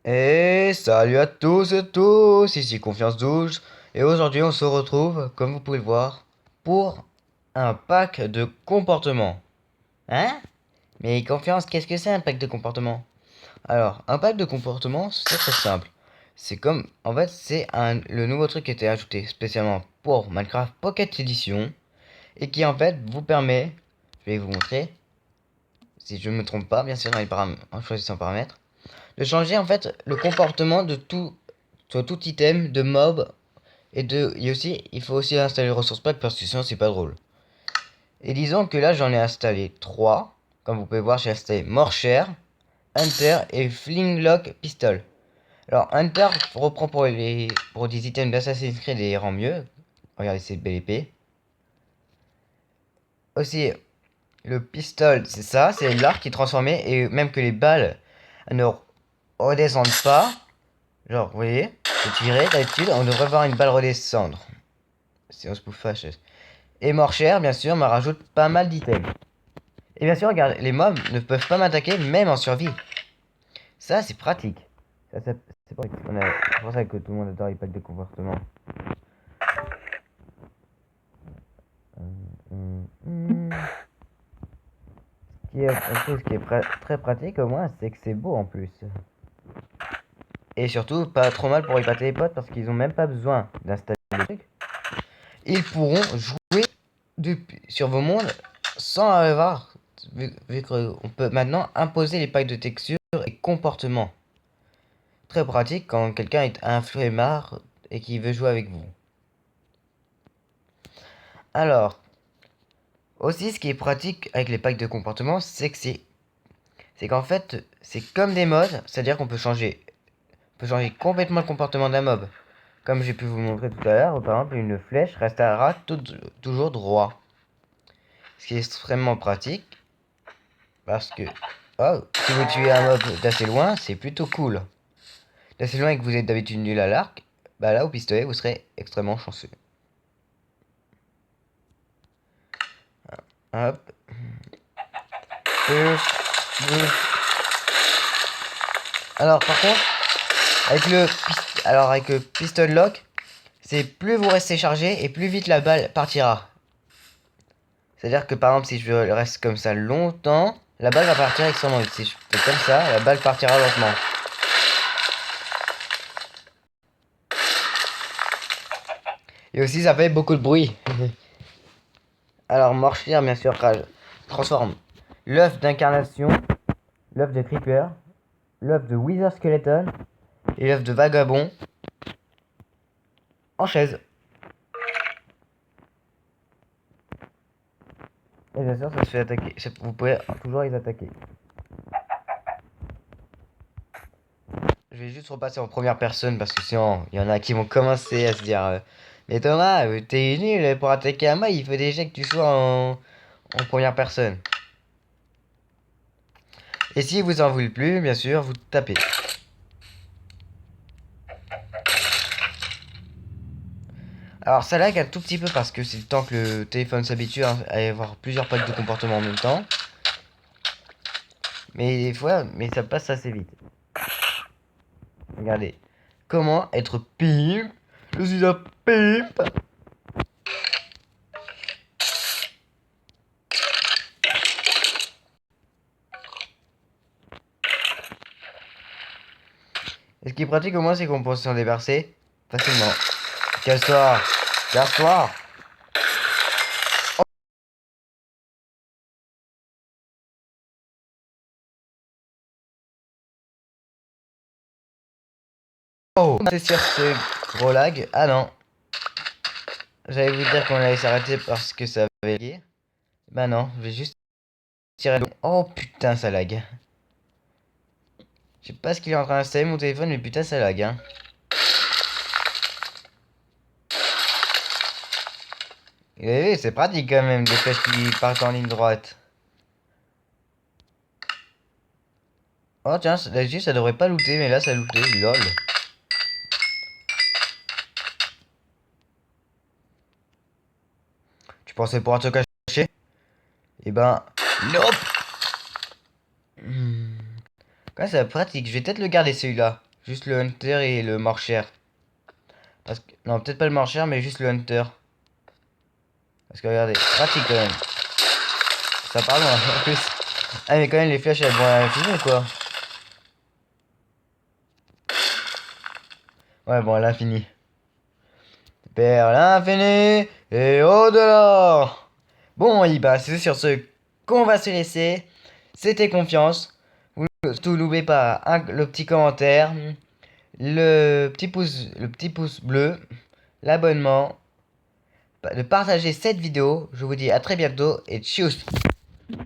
Et salut à tous et tous, ici Confiance 12 et aujourd'hui on se retrouve, comme vous pouvez le voir, pour un pack de comportement. Hein? Mais Confiance, qu'est-ce que c'est un pack de comportement? Alors, un pack de comportement, c'est très simple. C'est comme, en fait, le nouveau truc qui a été ajouté spécialement pour Minecraft Pocket Edition et qui en fait vous permet, je vais vous montrer, si je ne me trompe pas, bien sûr, en choisissant paramètres, de changer en fait le comportement de tout, sur tout item, de mob et aussi il faut aussi installer le ressource pack parce que sinon c'est pas drôle. Et disons que là j'en ai installé 3. Comme vous pouvez voir, j'ai installé Morcher, Hunter et Flinglock Pistol. Alors Hunter reprend pour des items d'Assassin's Creed et les rend mieux. Regardez cette belle épée. Aussi le pistol, c'est ça, c'est l'arc qui est transformé et même que les balles ne redescendent pas. Genre, vous voyez, je tirais, d'habitude, on devrait voir une balle redescendre. Si on se bouffe fâcheuse. Et Morcher, bien sûr, me rajoute pas mal d'items. Et bien sûr, regarde, les mobs ne peuvent pas m'attaquer, même en survie. Ça, c'est pratique. C'est pour ça que tout le monde adore les packs de comportement. Ce qui est très pratique, au moins, c'est que c'est beau en plus. Et surtout, pas trop mal pour épater les potes, parce qu'ils ont même pas besoin d'installer le truc. Ils pourront jouer sur vos mondes sans avoir, vu qu'on peut maintenant imposer les packs de textures et comportements. Très pratique quand quelqu'un est un flemmard et qui veut jouer avec vous. Alors, aussi ce qui est pratique avec les packs de comportements, c'est qu'en fait, c'est comme des modes, c'est-à-dire on peut changer complètement le comportement d'un mob. Comme j'ai pu vous montrer tout à l'heure, par exemple, une flèche restera toujours droit. Ce qui est extrêmement pratique. Parce que, oh, si vous tuez un mob d'assez loin, c'est plutôt cool. D'assez loin et que vous êtes d'habitude nul à l'arc, bah là au pistolet vous serez extrêmement chanceux. Hop. Alors par contre, avec le pistol lock, c'est plus vous restez chargé et plus vite la balle partira. C'est-à-dire que par exemple si je reste comme ça longtemps, la balle va partir extrêmement vite. Si je fais comme ça, la balle partira lentement. Et aussi ça fait beaucoup de bruit. Alors Morphir bien sûr transforme l'œuf d'incarnation, l'œuf de Creeper, l'œuf de Wither Skeleton et l'œuf de Vagabond en chaise. Et bien sûr ça se fait attaquer, vous pouvez toujours les attaquer. Je vais juste repasser en première personne parce que sinon il y en a qui vont commencer à se dire mais Thomas, t'es nul pour attaquer un moi, il faut déjà que tu sois en première personne. Et si vous en voulez plus, bien sûr, vous tapez. Alors ça lag un tout petit peu parce que c'est le temps que le téléphone s'habitue à avoir plusieurs packs de comportement en même temps. Mais des fois, mais ça passe assez vite. Regardez. Comment être pimp? Je suis un pimp. Et ce qui est pratique au moins, c'est qu'on peut s'en débarrasser facilement. Casse-toi. Casse-toi. Oh, c'est sur ce gros lag. Ah non. J'allais vous dire qu'on allait s'arrêter parce que ça avait lagué. Bah non, je vais juste tirer. Oh putain, ça lag. Je sais pas ce qu'il est en train d'installer mon téléphone, mais putain, ça lag, hein. Et oui, c'est pratique quand même, des flèches qui partent en ligne droite. Oh tiens, là-dessus ça devrait pas looter, mais là ça a looté, lol. Tu pensais pouvoir te cacher? Eh ben, nope. Hmm. Quand c'est pratique, je vais peut-être le garder celui-là. juste le Hunter et le Marcher. Parce que, non, peut-être pas le Marcher, mais juste le Hunter. Parce que regardez, pratique quand même. Ça parle loin, en plus. Ah, mais quand même, les flèches elles vont à l'infini ou quoi? Ouais, bon, à l'infini. Vers l'infini et au-delà. Bon, bah, c'est sur ce qu'on va se laisser. C'était confiance. Vous tout n'oubliez pas le petit commentaire, le petit pouce bleu, l'abonnement, de partager cette vidéo. Je vous dis à très bientôt et tchuss.